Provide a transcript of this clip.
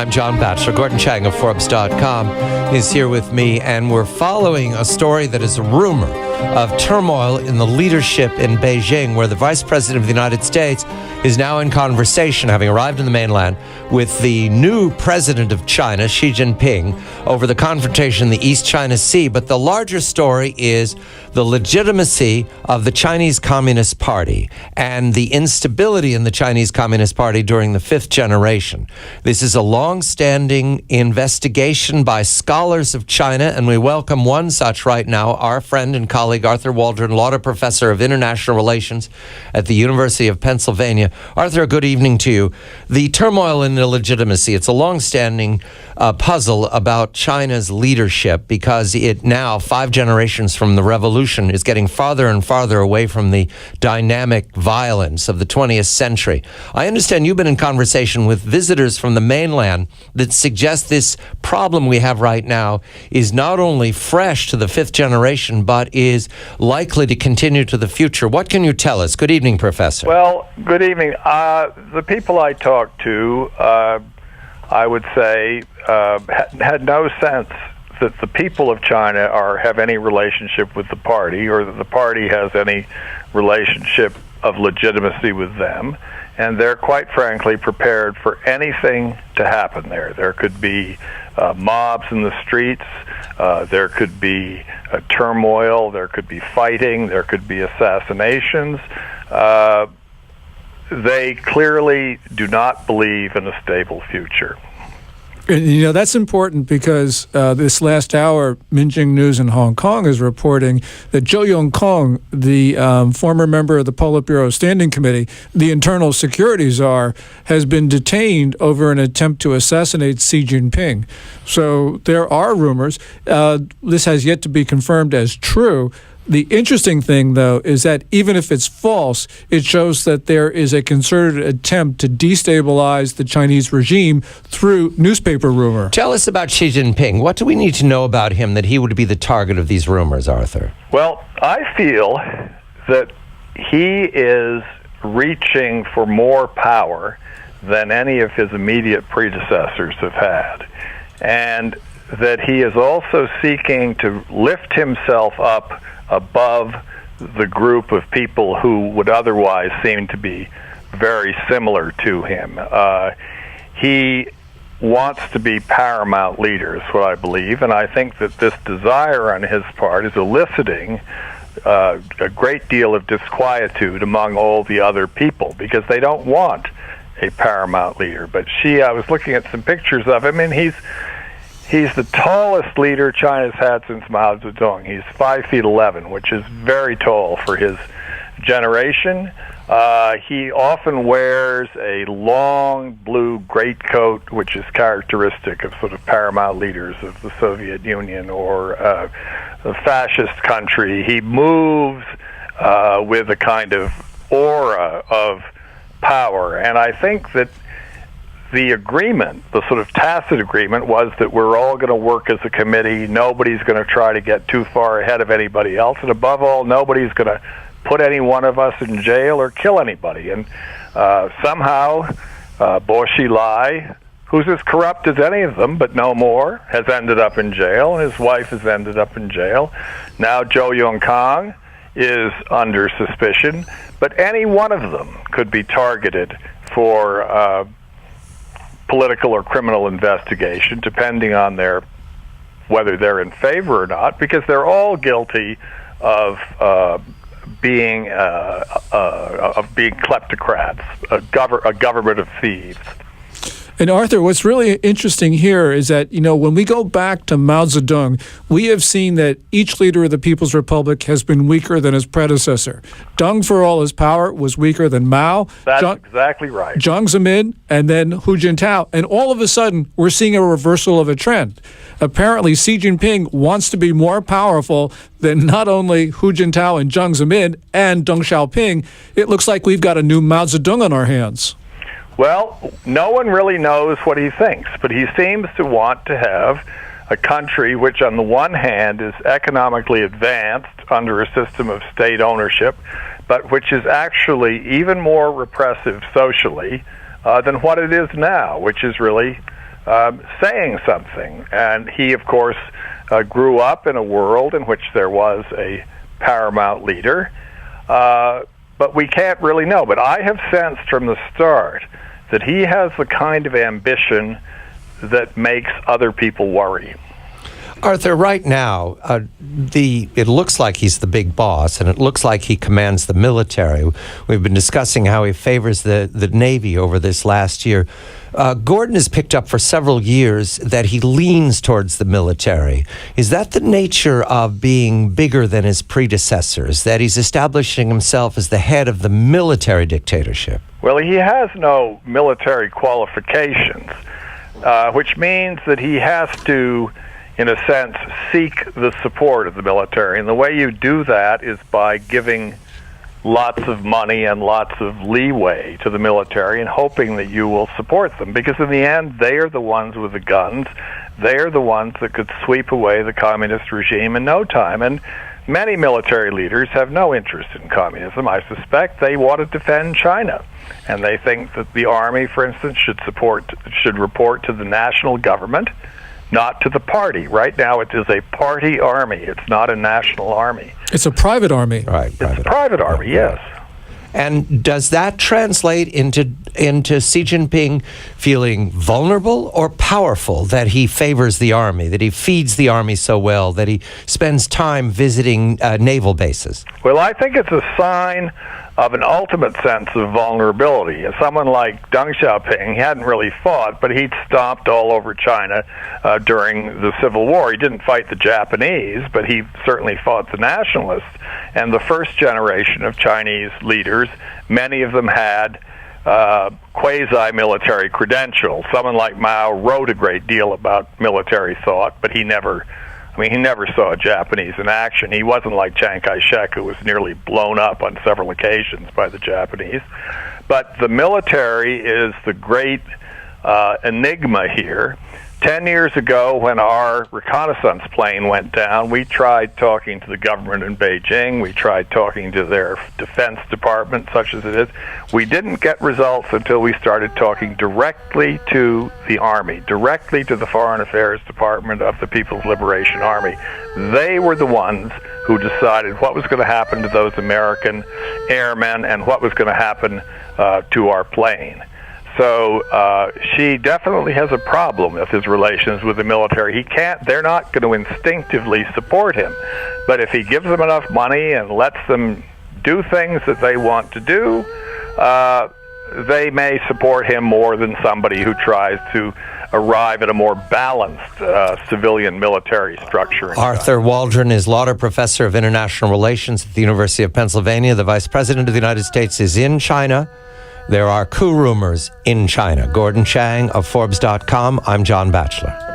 I'm John Batchelor. Gordon Chang of Forbes.com is here with me, and we're following a story that is a rumor of turmoil in the leadership in Beijing, where the Vice President of the United States is now in conversation, having arrived in the mainland, with the new president of China, Xi Jinping, over the confrontation in the East China Sea. But the larger story is the legitimacy of the Chinese Communist Party and the instability in the Chinese Communist Party during the fifth generation. This is a long-standing investigation by scholars of China, and we welcome one such right now, our friend and colleague Arthur Waldron, Lauder Professor of International Relations at the University of Pennsylvania. Arthur, good evening to you. The turmoil and illegitimacy, it's a long-standing puzzle about China's leadership, because it now, 5 generations from the revolution, is getting farther and farther away from the dynamic violence of the 20th century. I understand you've been in conversation with visitors from the mainland that suggest this problem we have right now is not only fresh to the 5th generation, but is likely to continue to the future. What can you tell us? Good evening, Professor. Well, good evening. The people I talked to, I would say, had no sense that the people of China have any relationship with the party, or that the party has any relationship of legitimacy with them. And they're quite frankly prepared for anything to happen there. There could be mobs in the streets, there could be turmoil, there could be fighting, there could be assassinations. They clearly do not believe in a stable future. And, you know, that's important because this last hour, Minjing News in Hong Kong is reporting that Zhou Yongkong, the former member of the Politburo Standing Committee, the Internal Security Czar, has been detained over an attempt to assassinate Xi Jinping. So there are rumors. This has yet to be confirmed as true. The interesting thing, though, is that even if it's false, it shows that there is a concerted attempt to destabilize the Chinese regime through newspaper rumor. Tell us about Xi Jinping. What do we need to know about him that he would be the target of these rumors, Arthur? Well, I feel that he is reaching for more power than any of his immediate predecessors have had, and that he is also seeking to lift himself up above the group of people who would otherwise seem to be very similar to him. He wants to be paramount leader, is what I believe, and I think that this desire on his part is eliciting a great deal of disquietude among all the other people, because they don't want a paramount leader. But Xi, I was looking at some pictures of him, and he's the tallest leader China's had since Mao Zedong. He's 5'11", which is very tall for his generation. He often wears a long blue greatcoat, which is characteristic of sort of paramount leaders of the Soviet Union or a fascist country. He moves with a kind of aura of power, and I think that the agreement, the sort of tacit agreement, was that we're all going to work as a committee. Nobody's going to try to get too far ahead of anybody else. And above all, nobody's going to put any one of us in jail or kill anybody. And somehow, Bo Xilai, who's as corrupt as any of them, but no more, has ended up in jail, and his wife has ended up in jail. Now Zhou Yongkong is under suspicion, but any one of them could be targeted for political or criminal investigation, depending on whether they're in favor or not, because they're all guilty of being kleptocrats, a government of thieves. And Arthur, what's really interesting here is that, you know, when we go back to Mao Zedong, we have seen that each leader of the People's Republic has been weaker than his predecessor. Deng, for all his power, was weaker than Mao. That's exactly right. Jiang Zemin, and then Hu Jintao. And all of a sudden, we're seeing a reversal of a trend. Apparently, Xi Jinping wants to be more powerful than not only Hu Jintao and Jiang Zemin and Deng Xiaoping. It looks like we've got a new Mao Zedong on our hands. Well, no one really knows what he thinks, but he seems to want to have a country which, on the one hand, is economically advanced under a system of state ownership, but which is actually even more repressive socially than what it is now, which is really saying something. And he, of course, grew up in a world in which there was a paramount leader, but we can't really know. But I have sensed from the start that he has the kind of ambition that makes other people worry. Arthur, right now, it looks like he's the big boss, and it looks like he commands the military. We've been discussing how he favors the Navy over this last year. Gordon has picked up for several years that he leans towards the military. Is that the nature of being bigger than his predecessors, that he's establishing himself as the head of the military dictatorship? Well, he has no military qualifications, which means that he has to, in a sense, seek the support of the military. And the way you do that is by giving lots of money and lots of leeway to the military and hoping that you will support them. Because in the end, they are the ones with the guns. They are the ones that could sweep away the communist regime in no time. And many military leaders have no interest in communism. I suspect they want to defend China. And they think that the army, for instance, should report to the national government, not to the party. Right now, it is a party army. It's not a national army. It's a private army. Right. It's a private army, yes. And does that translate into Xi Jinping feeling vulnerable or powerful, that he favors the army, that he feeds the army so well, that he spends time visiting naval bases? Well, I think it's a sign of an ultimate sense of vulnerability. Someone like Deng Xiaoping, he hadn't really fought, but he'd stomped all over China during the Civil War. He didn't fight the Japanese, but he certainly fought the nationalists. And the first generation of Chinese leaders, many of them had quasi-military credentials. Someone like Mao wrote a great deal about military thought, but he never saw Japanese in action. He wasn't like Chiang Kai-shek, who was nearly blown up on several occasions by the Japanese. But the military is the great enigma here. 10 years ago, when our reconnaissance plane went down, we tried talking to the government in Beijing. We tried talking to their defense department, such as it is. We didn't get results until we started talking directly to the Army, directly to the Foreign Affairs Department of the People's Liberation Army. They were the ones who decided what was going to happen to those American airmen and what was going to happen to our plane. So Xi definitely has a problem with his relations with the military. They're not going to instinctively support him. But if he gives them enough money and lets them do things that they want to do, they may support him more than somebody who tries to arrive at a more balanced civilian-military structure. Arthur Waldron is Lauder Professor of International Relations at the University of Pennsylvania. The Vice President of the United States is in China. There are coup rumors in China. Gordon Chang of Forbes.com. I'm John Batchelor.